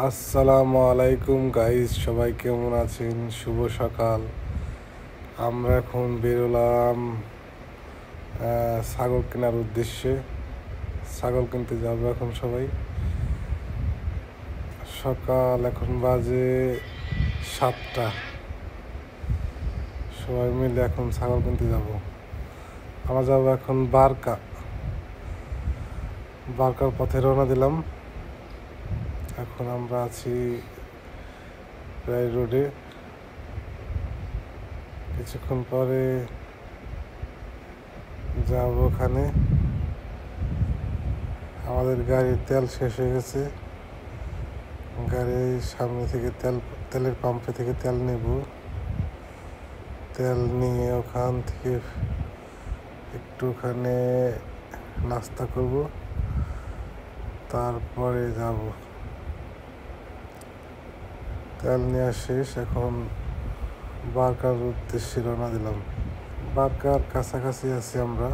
আসসালামু আলাইকুম গাইস, সবাই কেমন আছেন? শুভ সকাল। আমরা এখন বেরোলাম ছাগল কেনার উদ্দেশ্যে। ছাগল কিনতে যাবো এখন সবাই। সকাল এখন বাজে 7টা। সবাই মিলে এখন ছাগল কিনতে যাব। আমরা যাবো এখন বারকার পথে রওনা দিলাম। এখন আমরা আছি প্রায় রোডে। কিছুক্ষণ পরে যাব ওখানে। আমাদের গাড়ির তেল শেষ হয়ে গেছে। গাড়ির সামনে থেকে তেলের পাম্পে থেকে তেল নেব। তেল নিয়ে ওখান থেকে একটুখানে নাস্তা করব, তারপরে যাব। তেল নেওয়া শেষ, এখন বারকার উদ্দেশ্যে রওনা দিলাম। বারকার কাছাকাছি আছি আমরা,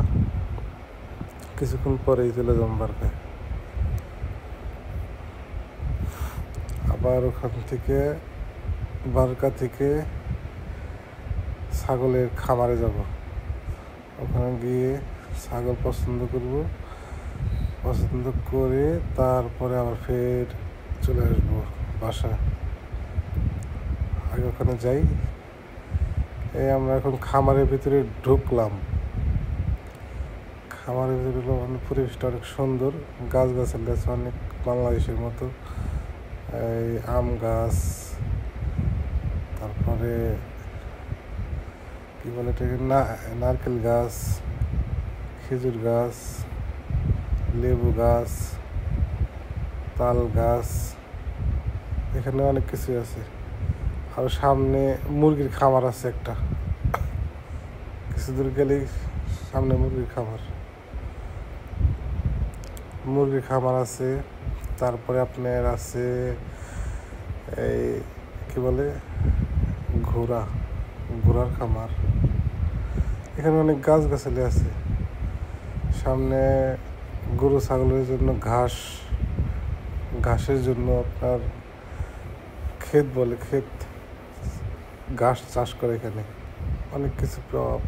কিছুক্ষণ পরেই চলে যাব বারকায়। আবার ওখান থেকে বারকা থেকে ছাগলের খামারে যাব। ওখানে গিয়ে ছাগল পছন্দ করে তারপরে আবার ফের চলে আসবো বাসায়। আগে ওখানে যাই। এই আমরা এখন খামারের ভিতরে ঢুকলাম। খামারের ভিতরে পরিবেশটা অনেক সুন্দর, গাছগাছালি আছে অনেক, বাংলাদেশের মতো। এই আম গাছ, তারপরে কি বলে এটাকে, নারকেল গাছ, খেজুর গাছ, লেবু গাছ, তাল গাছ, এখানে অনেক কিছু আছে। আর সামনে মুরগির খামার আছে একটা, কিছু দূর গেলেই সামনে মুরগির খামার আছে। তারপরে আপনার আছে এই কি বলে ঘোড়ার খামার। এখানে অনেক গাছগাছালি আছে। সামনে গরু ছাগলের জন্য ঘাসের জন্য আপনার ক্ষেত ঘাস চাষ করে। এখানে অনেক কিছু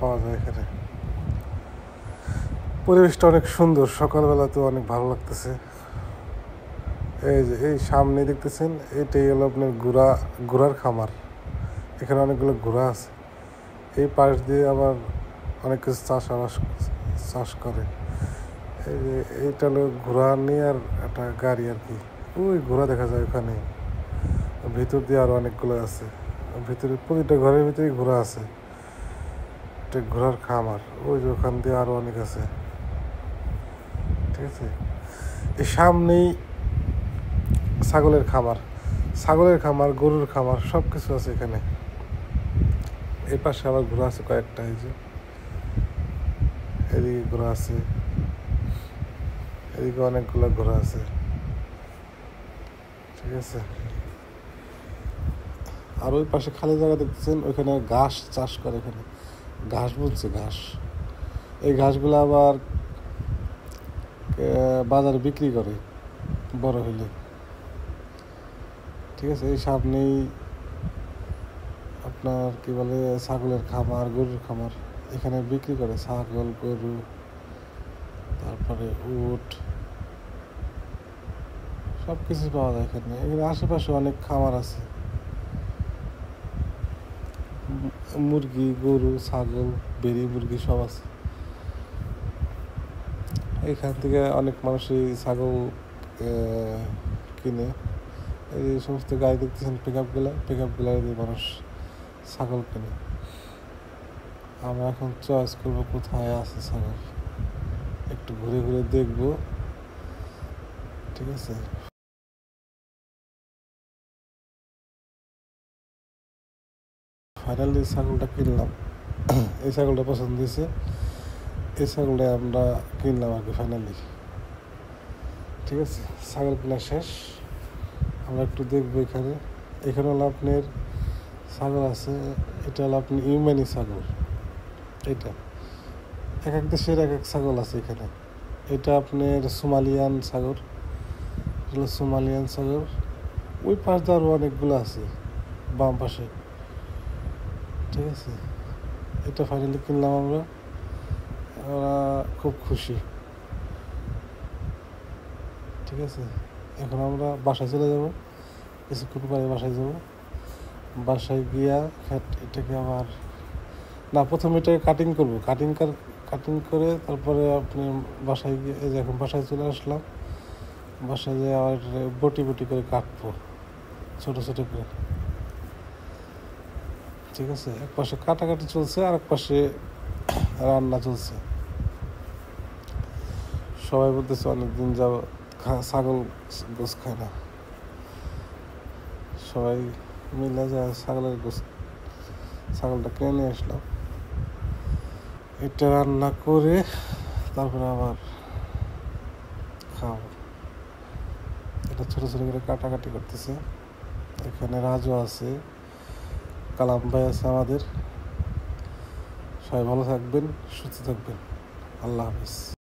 পাওয়া যায়। এখানে পরিবেশটা অনেক সুন্দর, সকালবেলা তো অনেক ভালো লাগতেছে। এই সামনে দেখতেছেন, এটাই হলো আপনার ঘোড়ার খামার। এখানে অনেকগুলো ঘোড়া আছে। এই পাশ দিয়ে আবার অনেক কিছু চাষ করে। এইটা হলো ঘোড়া নিয়ে আর একটা গাড়ি আর কি। ওই ঘোড়া দেখা যায় ওখানে, ভিতর দিয়ে আরো অনেকগুলো আছে। ভিতরে প্রতিটা ঘরের ভিতরেই ঘোড়া আছে। এটা ঘোড়ার খামার। ওই যে ওখান দিয়ে আরো অনেক আছে। ঠিক আছে, এই সামনেই ছাগলের খামার, গরুর খামার, সব কিছু আছে এখানে। এই পাশে আবার ঘোড়া আছে কয়েকটা। এই যে এদিকে ঘোড়া আছে, এদিকে অনেকগুলো ঘোড়া আছে। ঠিক আছে, আর ওই পাশে খালি জায়গা দেখতেছেন, ওইখানে ঘাস চাষ করে। এখানে ঘাস। এই ঘাসগুলো আবার বাজারে বিক্রি করে বড় হইলে। ঠিক আছে, এই সামনেই আপনার কি বলে ছাগলের খামার, গরুর খামার। এখানে বিক্রি করে ছাগল, গরু, তারপরে উট, সব কিছু পাওয়া যায় এখানে। আশেপাশে অনেক খামার আছে, মুরগি, গরু, ছাগল, বেড়ি মুরগি সব আছে। এইখান থেকে অনেক মানুষই ছাগল কিনে। এই সমস্ত গাড়ি দেখতেছেন, পিক আপগুলা দিয়ে মানুষ ছাগল কিনে। আমরা এখন চয়েস করবো কোথায় আছে ছাগল, একটু ঘুরে ঘুরে দেখবো। ঠিক আছে, ফাইনালি ছাগলটা কিনলাম। এই ছাগলটা পছন্দ হয়েছে, এই ছাগলটা আমরা কিনলাম আর কি ফাইনালি। ঠিক আছে, ছাগল কেনা শেষ। আমরা একটু দেখবো এখানে হলো আপনার ছাগল আছে। এটা হলো আপনি ইউম্যানি ছাগল। এটা এক এক দেশের এক এক ছাগল আছে এখানে। এটা আপনার সোমালিয়ান ছাগল। ওই পাশ দিয়ে আরও অনেকগুলো আছে বাম পাশে, ঠিক আছে। এটা ফাইনালি কিনলাম আমরা, ওরা খুব খুশি, ঠিক আছে। এখন আমরা বাসায় চলে যাব, কিছুক্ষণ পরে বাসায় যাব। বাসায় গিয়া এটাকে আবার না, প্রথমে এটাকে কাটিং করবো, কাটিং করে তারপরে আপনি বাসায় গিয়ে, এই যে এখন বাসায় চলে আসলাম, বাসায় গিয়ে আবার বটি বটি করে কাটবো ছোটো ছোটো করে, ঠিক আছে। এক পাশে কাটাকাটি চলছে আর এক পাশে রান্না চলছে। সবাই বলতেছে অনেকদিন যাব ছাগল গোস খায় না, সবাই মিলে যায় ছাগলের গোস, ছাগলটা কিনে নিয়ে আসলাম। এটা রান্না করে তারপরে আবার খাবো। এটা ছোটো ছোটো করে কাটাকাটি করতেছে। এখানে রাজু আছে, কালাম ভাই আছে আমাদের। সবাই ভালো থাকবেন, সুস্থ থাকবেন। আল্লাহ হাফিজ।